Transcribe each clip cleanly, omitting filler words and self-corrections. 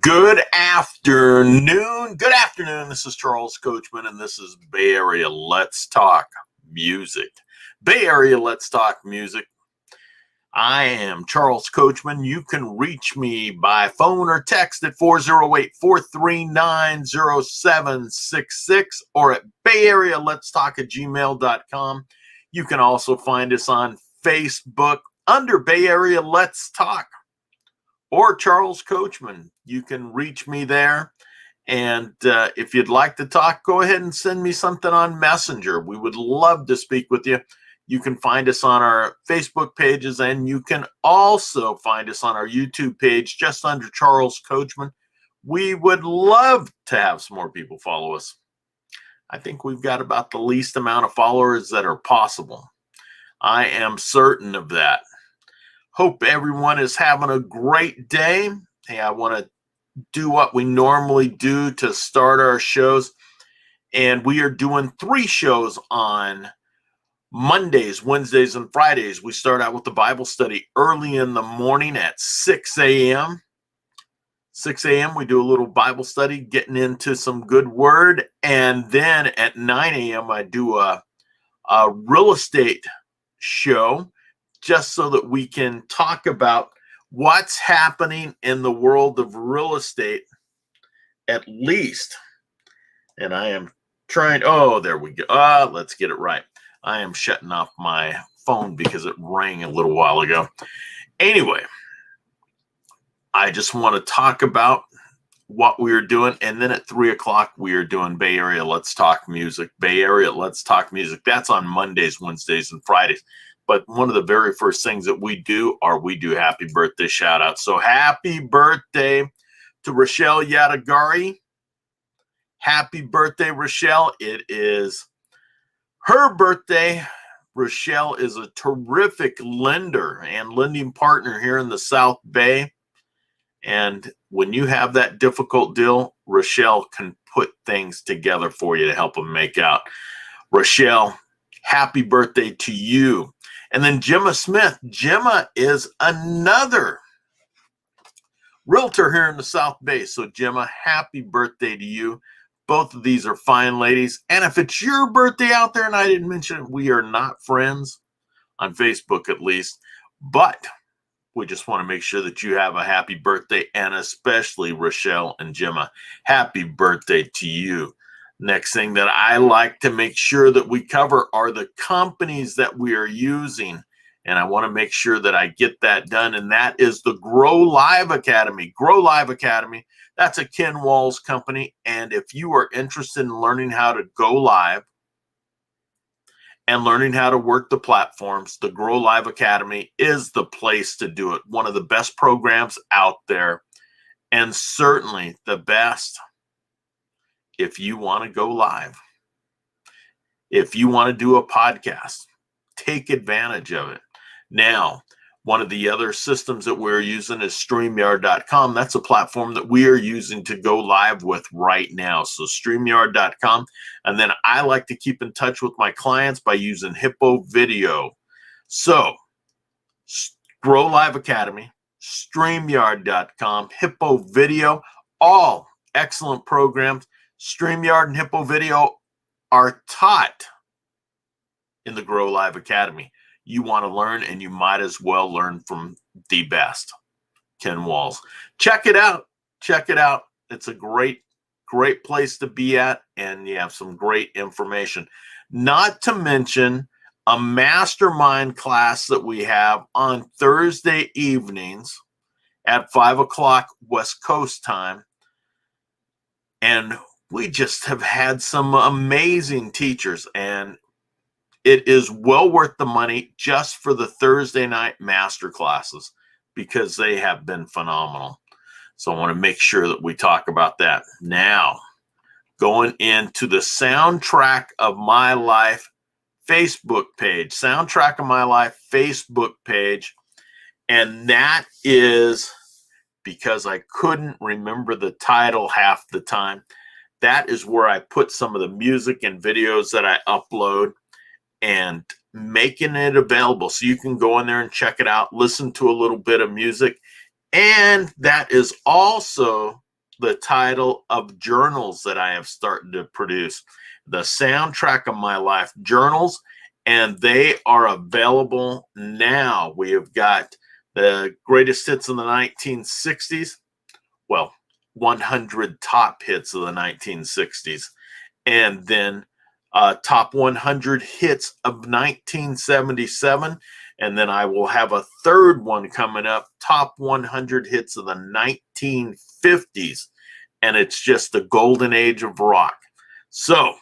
Good afternoon. Good afternoon. This is Charles Coachman, and this is Bay Area Let's Talk Music. Bay Area Let's Talk Music. I am Charles Coachman. You can reach me by phone or text at 408-439-0766 or at bayarealetstalk@gmail.com. You can also find us on Facebook under Bay Area Let's Talk or Charles Coachman. You can reach me there. And if you'd like to talk, go ahead and send me something on Messenger. We would love to speak with you. You can find us on our Facebook pages, and you can also find us on our YouTube page just under Charles Coachman. We would love to have some more people follow us. I think we've got about the least amount of followers that are possible. I am certain of that. Hope everyone is having a great day. Hey, I want to do what we normally do to start our shows. And we are doing 3 shows on Mondays, Wednesdays, and Fridays. We start out with the Bible study early in the morning at 6 a.m. 6 a.m. we do a little Bible study, getting into some good word. And then at 9 a.m. I do a real estate show, just so that we can talk about what's happening in the world of real estate, at least. And I am trying, there we go. Let's get it right. I am shutting off my phone because it rang a little while ago. Anyway, I just want to talk about what we are doing. And then at 3 o'clock, we are doing Bay Area Let's Talk Music. Bay Area Let's Talk Music. That's on Mondays, Wednesdays, and Fridays. But one of the very first things that we do happy birthday shout outs. So happy birthday to Rochelle Yadagari. Happy birthday, Rochelle. It is her birthday. Rochelle is a terrific lender and lending partner here in the South Bay. And when you have that difficult deal, Rochelle can put things together for you to help them make out. Rochelle, happy birthday to you. And then Gemma Smith. Gemma is another realtor here in the South Bay. So Gemma, happy birthday to you. Both of these are fine ladies. And if it's your birthday out there and I didn't mention it, we are not friends on Facebook at least. But we just want to make sure that you have a happy birthday, and especially Rochelle and Gemma, happy birthday to you. Next thing that I like to make sure that we cover are the companies that we are using. And I want to make sure that I get that done. And that is the Grow Live Academy. Grow Live Academy, that's a Ken Walls company. And if you are interested in learning how to go live and learning how to work the platforms, the Grow Live Academy is the place to do it. One of the best programs out there, and certainly the best if you want to go live. If you want to do a podcast, take advantage of it. Now, one of the other systems that we're using is StreamYard.com. That's a platform that we are using to go live with right now. So StreamYard.com. And then I like to keep in touch with my clients by using Hippo Video. So Grow Live Academy, StreamYard.com, Hippo Video, all excellent programs. StreamYard and Hippo Video are taught in the Grow Live Academy. You want to learn, and you might as well learn from the best, Ken Walls. Check it out. Check it out. It's a great place to be at, and you have some great information. Not to mention a mastermind class that we have on Thursday evenings at 5 o'clock West Coast time. And we just have had some amazing teachers, and it is well worth the money just for the Thursday night master classes because they have been phenomenal. So I want to make sure that we talk about that. Now, going into the Soundtrack of My Life Facebook page, Soundtrack of My Life Facebook page. And that is because I couldn't remember the title half the time. That is where I put some of the music and videos that I upload and making it available. So you can go in there and check it out, listen to a little bit of music. And that is also the title of journals that I have started to produce, the soundtrack of my life journals, and they are available now. We have got the greatest hits in the 1960s. Well, 100 top hits of the 1960s, and then top 100 hits of 1977. And then I will have a third one coming up, top 100 hits of the 1950s. And it's just the golden age of rock. So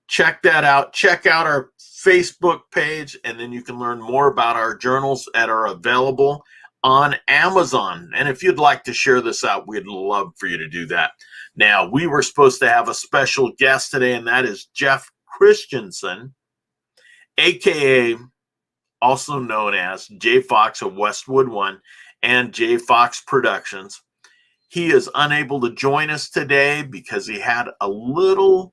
check that out. Check out our Facebook page, and then you can learn more about our journals that are available on Amazon. And if you'd like to share this out, we'd love for you to do that. Now, we were supposed to have a special guest today, and that is Jeff Christensen, aka also known as Jay Fox of Westwood One and Jay Fox Productions. He is unable to join us today because he had a little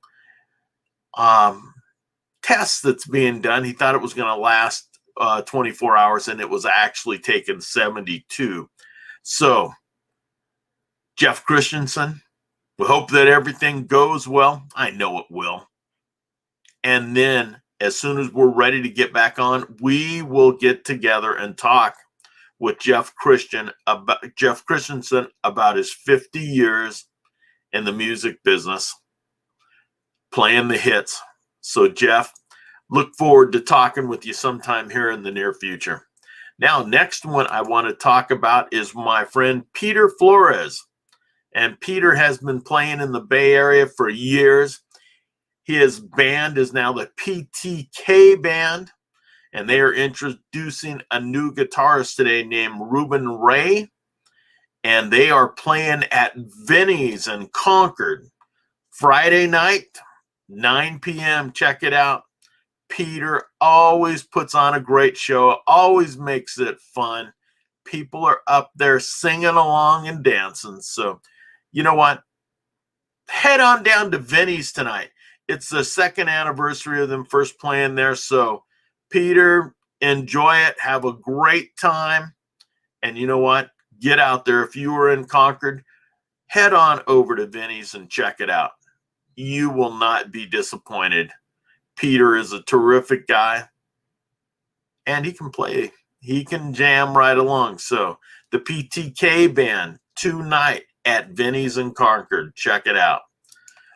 test that's being done. He thought it was going to last 24 hours, and it was actually taken 72. So, Jeff Christensen, we hope that everything goes well. I know it will. And then, as soon as we're ready to get back on, we will get together and talk with Jeff Christensen about his 50 years in the music business, playing the hits. So, Jeff, look forward to talking with you sometime here in the near future. Now, next one I want to talk about is my friend Peter Flores. And Peter has been playing in the Bay Area for years. His band is now the PTK Band, and they are introducing a new guitarist today named Ruben Ray. And they are playing at Vinnie's in Concord Friday night, 9 p.m. Check it out. Peter always puts on a great show, always makes it fun. People are up there singing along and dancing. So, you know what? Head on down to Vinnie's tonight. It's the second anniversary of them first playing there. So, Peter, enjoy it. Have a great time. And you know what? Get out there. If you are in Concord, head on over to Vinnie's and check it out. You will not be disappointed. Peter is a terrific guy, and he can play. He can jam right along. So the PTK Band tonight at Vinnie's in Concord. Check it out.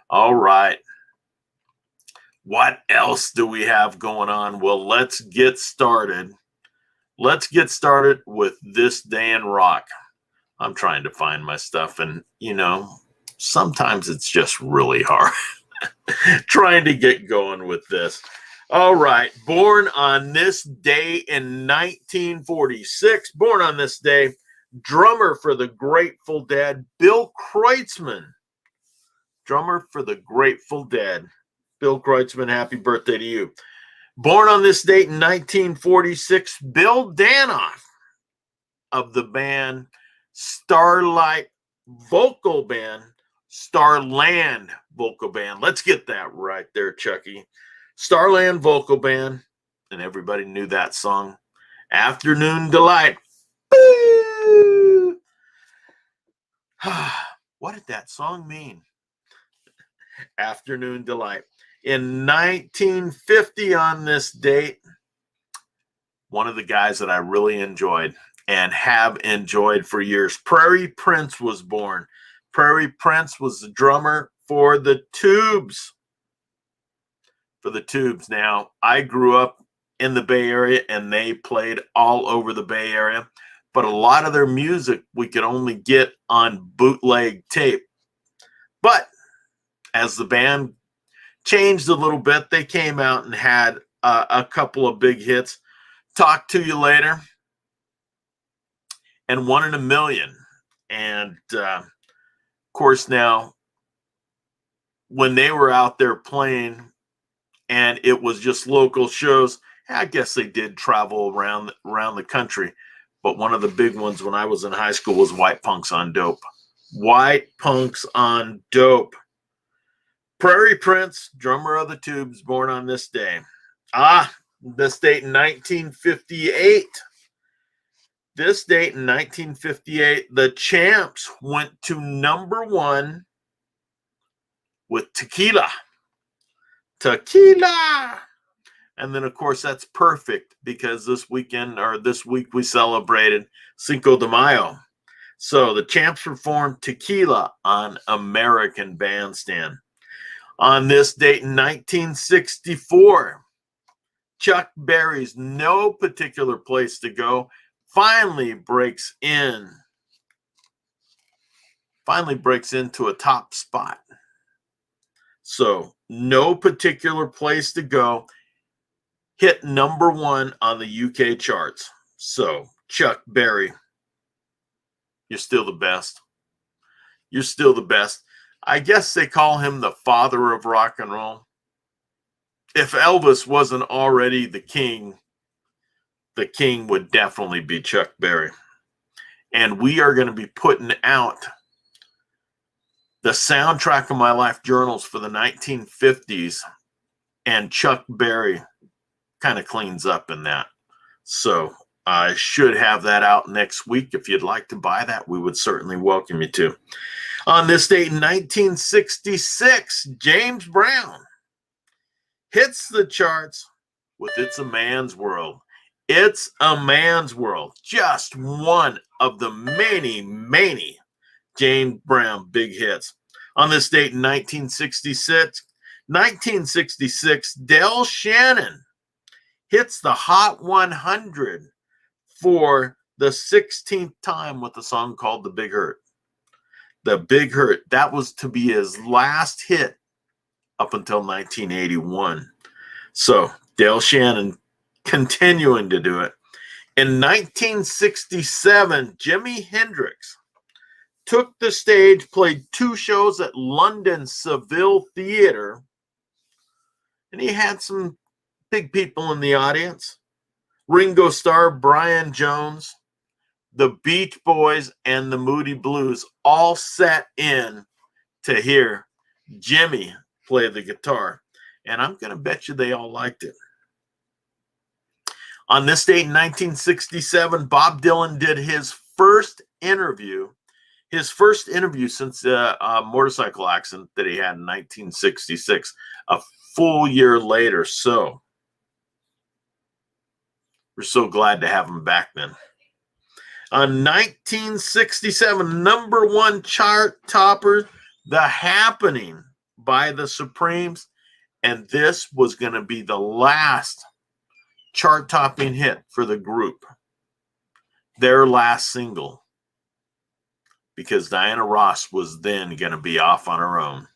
All right. What else do we have going on? Well, let's get started. Let's get started with This Day in Rock. I'm trying to find my stuff, and, you know, sometimes it's just really hard. Trying to get going with this. All right. Born on this day in 1946, born on this day, drummer for the Grateful Dead, Bill Kreutzmann. Drummer for the Grateful Dead. Bill Kreutzmann, happy birthday to you. Born on this date in 1946, Bill Danoff of the band Starland Vocal Band. Let's get that right there, Chucky. Starland Vocal Band, and everybody knew that song. Afternoon Delight. What did that song mean? Afternoon Delight. In 1950 on this date, one of the guys that I really enjoyed and have enjoyed for years, Prairie Prince, was born. Prairie Prince was the drummer for the Tubes. Now, I grew up in the Bay Area, and they played all over the Bay Area. But a lot of their music we could only get on bootleg tape. But as the band changed a little bit, they came out and had a couple of big hits. Talk to You Later and One in a Million. And of course, now when they were out there playing and it was just local shows, I guess they did travel around the country. But one of the big ones when I was in high school was White Punks on Dope. White Punks on Dope. Prairie Prince, drummer of the Tubes, born on this day. This date in 1958. This date in 1958, the Champs went to #1 with Tequila. Tequila! And then, of course, that's perfect because this week we celebrated Cinco de Mayo. So the Champs performed Tequila on American Bandstand. On this date in 1964, Chuck Berry's No Particular Place to Go finally breaks into a top spot. So No Particular Place to Go hit #1 on the UK charts. So Chuck Berry, you're still the best. You're still the best. I guess they call him the father of rock and roll. If Elvis wasn't already the king would definitely be Chuck Berry. And we are going to be putting out the Soundtrack of My Life journals for the 1950s, and Chuck Berry kind of cleans up in that. So I should have that out next week. If you'd like to buy that, we would certainly welcome you to. On this date in 1966, James Brown hits the charts with It's a Man's World. It's a Man's World. Just one of the many, many James Brown big hits. On this date in 1966, Del Shannon hits the Hot 100 for the 16th time with a song called The Big Hurt. The Big Hurt. That was to be his last hit up until 1981. So Del Shannon continuing to do it. In 1967, Jimi Hendrix took the stage, played 2 shows at London Savile Theatre, and he had some big people in the audience. Ringo Starr, Brian Jones, the Beach Boys, and the Moody Blues all sat in to hear Jimmy play the guitar. And I'm going to bet you they all liked it. On this date in 1967, Bob Dylan did his first interview since the motorcycle accident that he had in 1966, a full year later. So we're so glad to have him back then. On 1967, #1 chart topper, The Happening by the Supremes. And this was going to be the last chart-topping hit for the group. Their last single. Because Diana Ross was then going to be off on her own.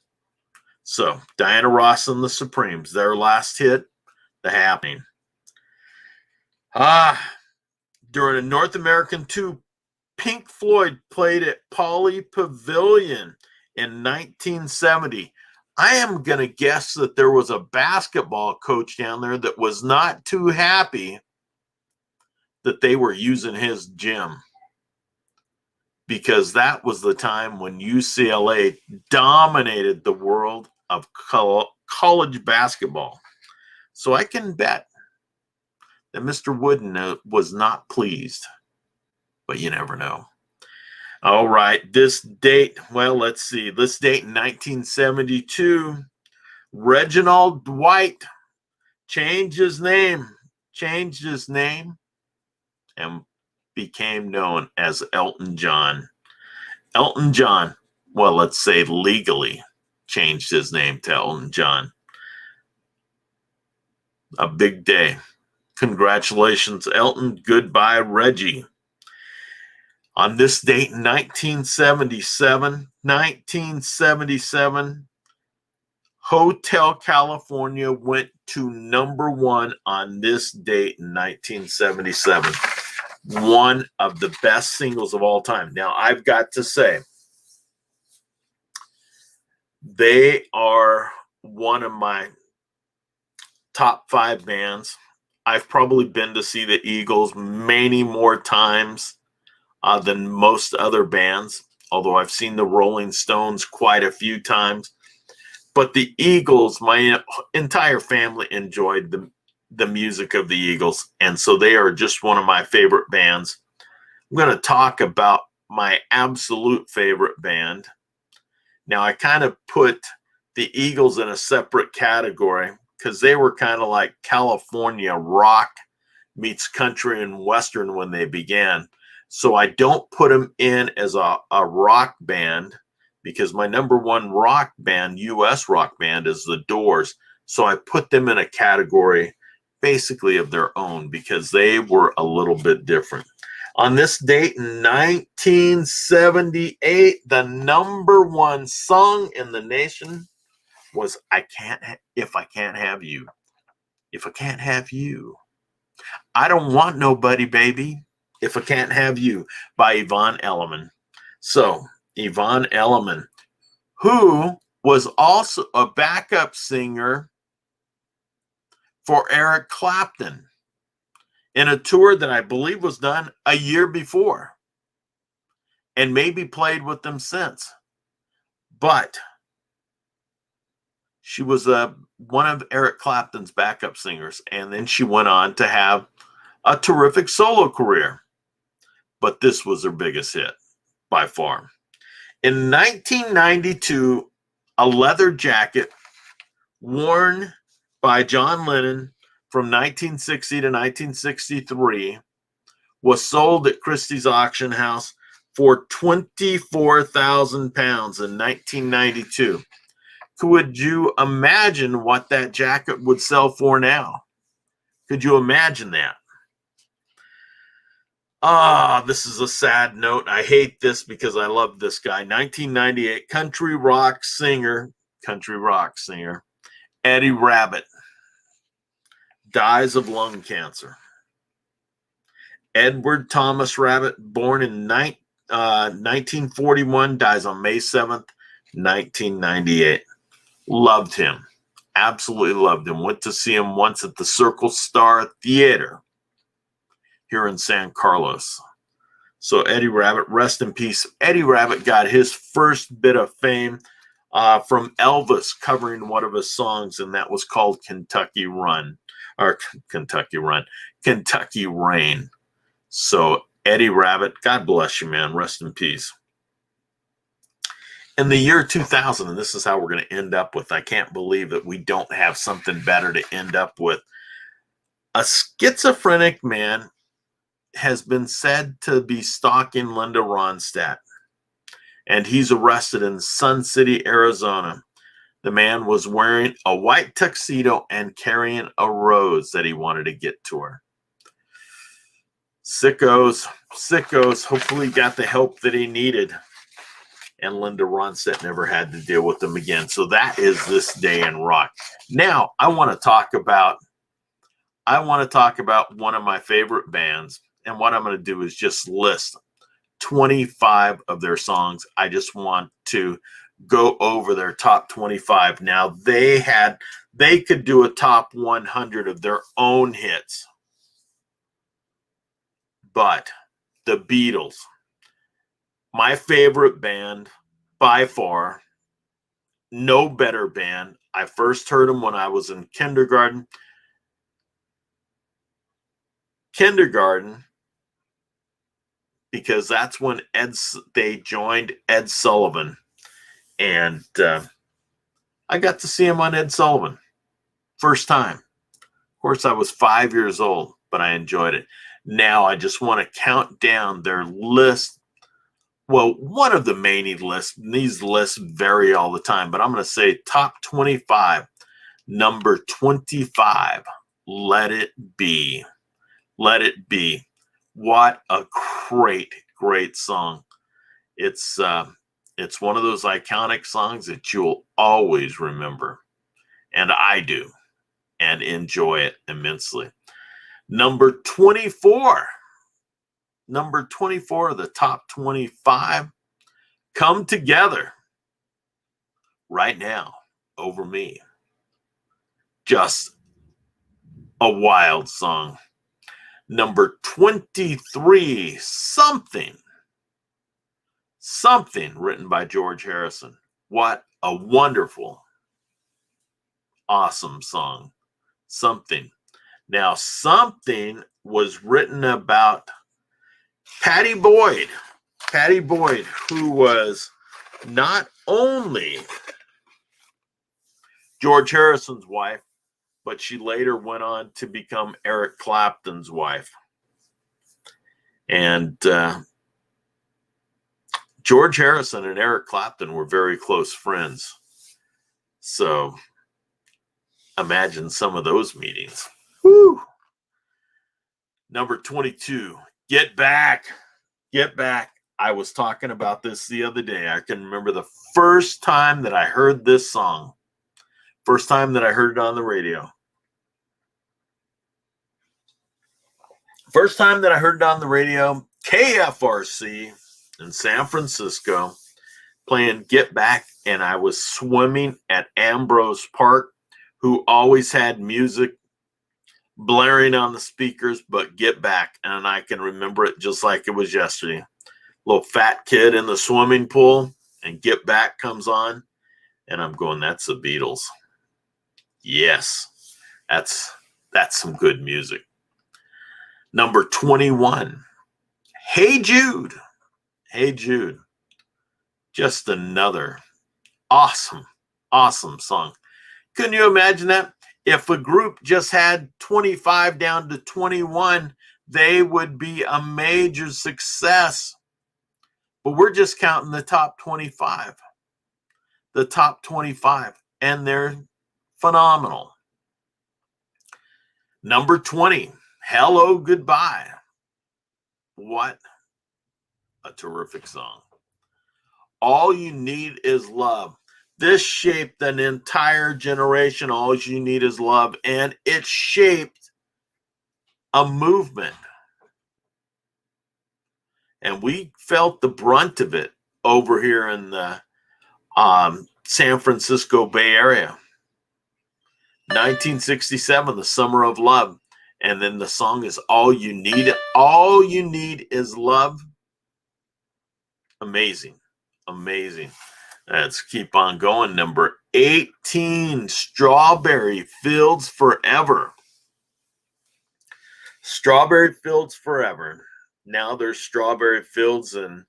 So, Diana Ross and the Supremes, their last hit, The Happening. During a North American tour, Pink Floyd played at Pauley Pavilion in 1970. I am going to guess that there was a basketball coach down there that was not too happy that they were using his gym, because that was the time when UCLA dominated the world of college basketball. So I can bet that Mr. Wooden was not pleased, but you never know. All right, this date, well, let's see. This date in 1972, Reginald Dwight changed his name, and became known as Elton John. Elton John, well, let's say legally changed his name to Elton John. A big day. Congratulations, Elton. Goodbye, Reggie. On this date in 1977, Hotel California went to #1 on this date in 1977. One of the best singles of all time. Now, I've got to say, they are one of my top 5 bands. I've probably been to see the Eagles many more times than most other bands, although I've seen the Rolling Stones quite a few times. But the Eagles, my entire family enjoyed the music of the Eagles, and so they are just one of my favorite bands. I'm going to talk about my absolute favorite band. Now, I kind of put the Eagles in a separate category because they were kind of like California rock meets country and western when they began. So I don't put them in as a rock band because my number one rock band, US rock band, is the Doors. So I put them in a category basically of their own because they were a little bit different. On this date in 1978, the number one song in the nation was If I Can't Have You. If I Can't Have You. I Don't Want Nobody, Baby. If I Can't Have You by Yvonne Elliman. So, Yvonne Elliman, who was also a backup singer for Eric Clapton in a tour that I believe was done a year before and maybe played with them since. But she was one of Eric Clapton's backup singers, and then she went on to have a terrific solo career. But this was her biggest hit by far. In 1992, a leather jacket worn by John Lennon from 1960 to 1963 was sold at Christie's auction house for £24,000 in 1992. Could you imagine what that jacket would sell for now? Could you imagine that? This is a sad note. I hate this because I love this guy. 1998 country rock singer, Eddie Rabbitt dies of lung cancer. Edward Thomas Rabbitt, born in 1941, dies on May 7th, 1998. Loved him. Absolutely loved him. Went to see him once at the Circle Star Theater here in San Carlos. So Eddie Rabbitt, rest in peace. Eddie Rabbitt got his first bit of fame from Elvis covering one of his songs, and that was called Kentucky Rain. So Eddie Rabbitt, God bless you, man. Rest in peace. In the year 2000, and this is how we're going to end up with, I can't believe that we don't have something better to end up with. A schizophrenic man has been said to be stalking Linda Ronstadt, and he's arrested in Sun City, Arizona. The man was wearing a white tuxedo and carrying a rose that he wanted to get to her. Sickos, hopefully got the help that he needed. And Linda Ronstadt never had to deal with them again. So that is this day in rock. Now, I want to talk about one of my favorite bands. And what I'm going to do is just list 25 of their songs. I just want to go over their top 25. Now, they could do a top 100 of their own hits. But the Beatles, my favorite band by far, no better band. I first heard them when I was in kindergarten. Because that's when they joined Ed Sullivan. And I got to see him on Ed Sullivan. First time. Of course, I was 5 years old, but I enjoyed it. Now I just want to count down their list. Well, one of the main lists, these lists vary all the time, but I'm going to say top 25. Number 25, Let It Be. Let It Be. What a great song. It's one of those iconic songs that you'll always remember. And I do. And enjoy it immensely. Number 24. Number 24 of the top 25. Come Together. Right Now. Over Me. Just a wild song. Number 23, Something. Something, written by George Harrison. What a wonderful, awesome song. Something. Now, Something was written about Patty Boyd, who was not only George Harrison's wife, but she later went on to become Eric Clapton's wife. And George Harrison and Eric Clapton were very close friends. So imagine some of those meetings. Woo! Number 22, Get Back. Get Back. I was talking about this the other day. I can remember the first time that I heard this song. First time that I heard it on the radio. First time that I heard it on the radio, KFRC in San Francisco, playing Get Back, and I was swimming at Ambrose Park, who always had music blaring on the speakers, but Get Back, and I can remember it just like it was yesterday. Little fat kid in the swimming pool, and Get Back comes on, and I'm going, that's the Beatles. Yes, that's some good music. Number 21, Hey Jude. Hey Jude. Just another awesome song. Couldn't you imagine that? If a group just had 25 down to 21, they would be a major success. But we're just counting the top 25. The top 25, and they're phenomenal. Number 20, Hello Goodbye. What a terrific song. All You Need Is Love. This shaped an entire generation. All You Need Is Love. And it shaped a movement. And we felt the brunt of it over here in the San Francisco Bay Area. 1967, the Summer of Love. And then the song is All You Need Is Love. Amazing. Let's keep on going. Number 18, Strawberry Fields Forever. Strawberry Fields Forever. Now there's strawberry fields in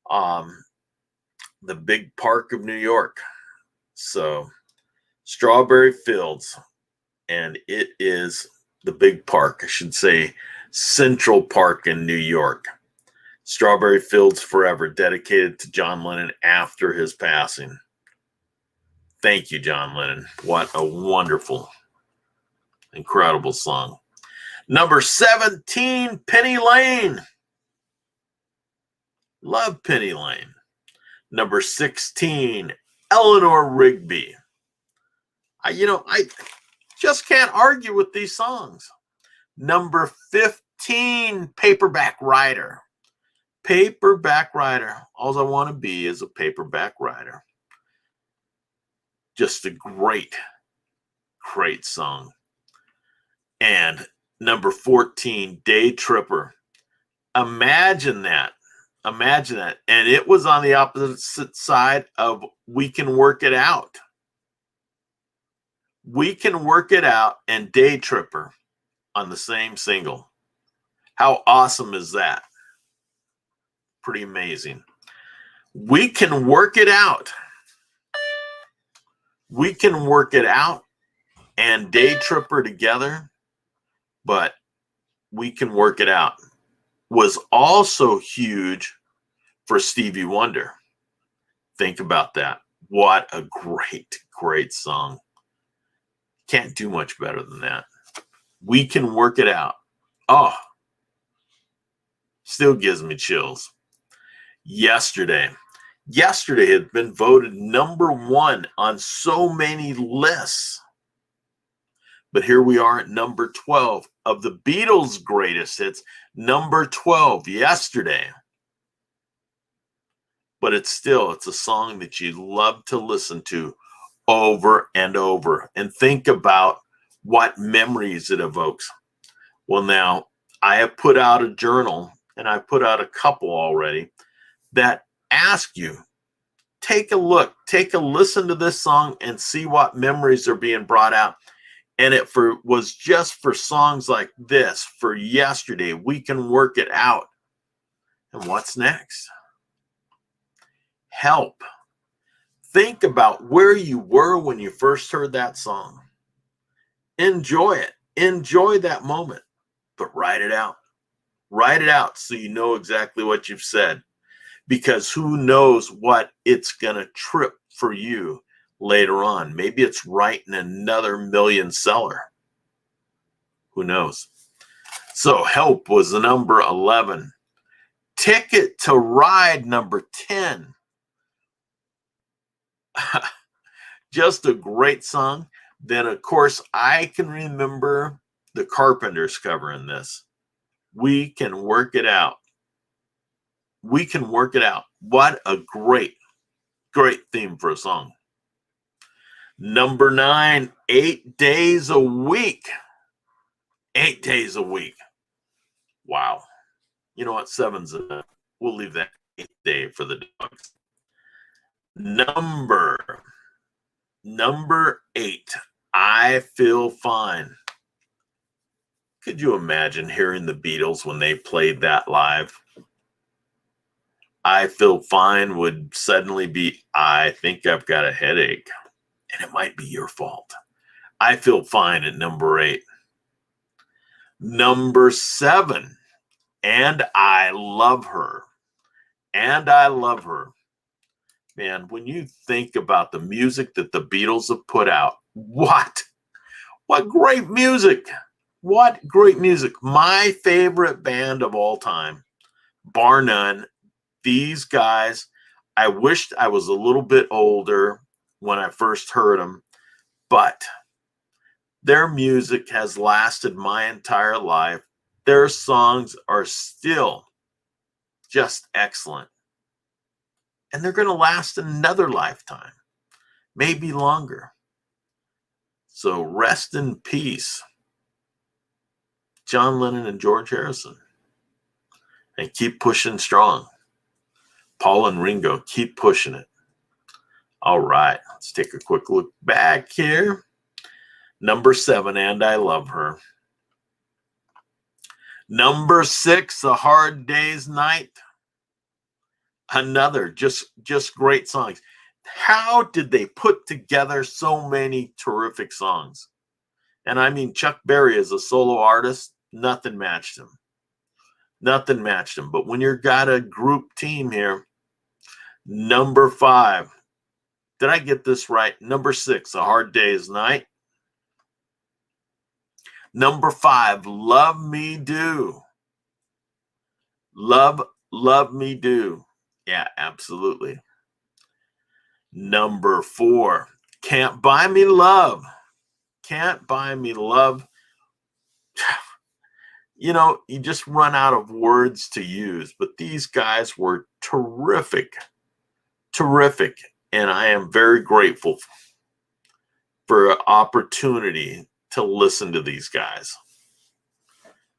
the big park of New York. So Strawberry Fields, and it is the big park, I should say Central Park in New York. Strawberry Fields Forever, dedicated to John Lennon after his passing. Thank you, John Lennon. What a wonderful, incredible song. Number 17, Penny Lane. Love Penny Lane. Number 16, Eleanor Rigby. I just can't argue with these songs. Number 15, Paperback Writer. Paperback Writer. All I want to be is a paperback writer. Just a great song. And number 14, Day Tripper. Imagine that. And it was on the opposite side of We Can Work It Out. We Can Work It Out and Day Tripper on the same single. How awesome is that? Pretty amazing. We Can Work It Out. We Can Work It Out and Day Tripper together, but We Can Work It Out was also huge for Stevie Wonder. Think about that. What a great song. Can't do much better than that. We Can Work It Out. Oh, still gives me chills. Yesterday had been voted number 1 on so many lists. But here we are at number 12 of the Beatles' greatest hits. Number 12, Yesterday. But it's a song that you love to listen to over and over and think about what memories it evokes. Well, now I have put out a journal, and I put out a couple already, that ask you, take a listen to this song and see what memories are being brought out. And it was just for songs like this, for Yesterday, We Can Work It Out. And what's next? Help. Think about where you were when you first heard that song. Enjoy it. Enjoy that moment, but write it out. Write it out so you know exactly what you've said, because who knows what it's going to trip for you later on. Maybe it's writing another million seller. Who knows? So Help was the number 11. Ticket to Ride, number 10. Just a great song. Then, of course, I can remember the Carpenters covering this. We Can Work It Out. We Can Work It Out. What a great, great theme for a song. Number 9, 8 Days a Week. 8 days a week. Wow. You know what? 7's enough. We'll leave that 8th day for the dogs. Number 8, I Feel Fine. Could you imagine hearing the Beatles when they played that live? I Feel Fine would suddenly be, I think I've got a headache, and it might be your fault. I Feel Fine at number 8. Number 7, And I Love Her. And I Love Her. Man, when you think about the music that the Beatles have put out, what great music. What great music. My favorite band of all time, bar none. These guys, I wished I was a little bit older when I first heard them, but their music has lasted my entire life. Their songs are still just excellent. And they're going to last another lifetime, maybe longer. So rest in peace, John Lennon and George Harrison. And keep pushing strong. Paul and Ringo, keep pushing it. All right, let's take a quick look back here. Number 7, And I Love Her. Number 6, A Hard Day's Night. Another just great songs. How did they put together so many terrific songs? And I mean, Chuck Berry as a solo artist, nothing matched him. Nothing matched him. But when you've got a group team here, number 5. Did I get this right? Number 6, A Hard Day's Night. Number 5, Love Me Do. Love Me Do. Yeah, absolutely. Number 4, Can't Buy Me Love. Can't Buy Me Love. You know, you just run out of words to use, but these guys were terrific. Terrific. And I am very grateful for an opportunity to listen to these guys.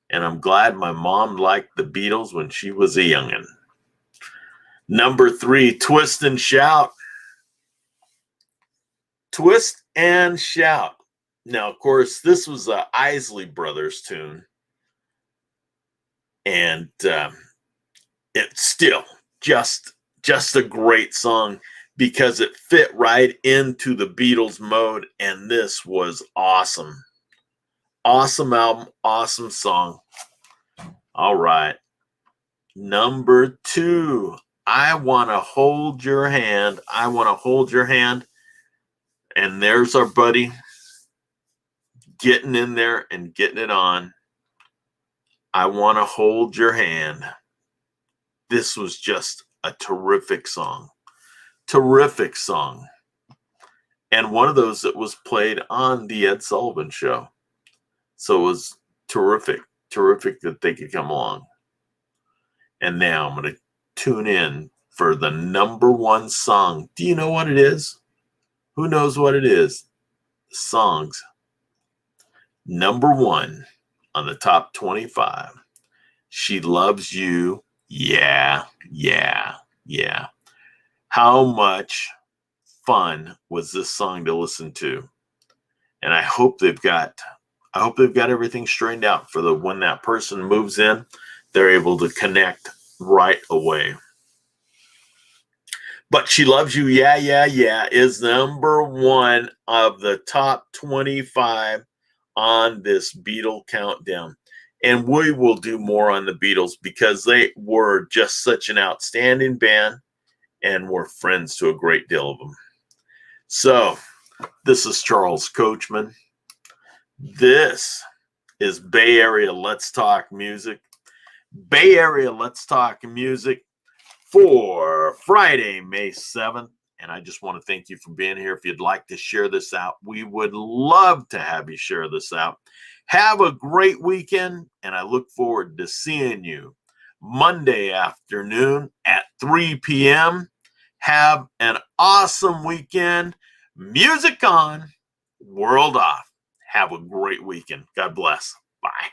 And I'm glad my mom liked the Beatles when she was a youngin'. Number 3, Twist and Shout. Twist and Shout. Now, of course, this was a Isley Brothers tune. And it's still just a great song because it fit right into the Beatles mode. And this was awesome. Awesome album, awesome song. All right. Number 2, I Want to Hold Your Hand. I Want to Hold Your Hand. And there's our buddy getting in there and getting it on. I Want to Hold Your Hand. This was just a terrific song. Terrific song. And one of those that was played on the Ed Sullivan Show. So it was terrific. Terrific that they could come along. And now I'm going to tune in for the number 1 song. Do you know what it is? Who knows what it is? The songs. Number 1 on the top 25. She Loves You. Yeah, yeah, yeah. How much fun was this song to listen to? And I hope they've got everything straightened out for the when that person moves in, they're able to connect right away. But She Loves You, Yeah, Yeah, Yeah is number one of the top 25 on this Beatle countdown. And we will do more on the Beatles because they were just such an outstanding band and we're friends to a great deal of them. So, this is Charles Coachman. This is Bay Area Let's Talk Music. Bay Area Let's Talk Music for Friday, May 7th. And I just want to thank you for being here. If you'd like to share this out, we would love to have you share this out. Have a great weekend, and I look forward to seeing you Monday afternoon at 3 p.m. Have an awesome weekend. Music on, world off. Have a great weekend. God bless. Bye.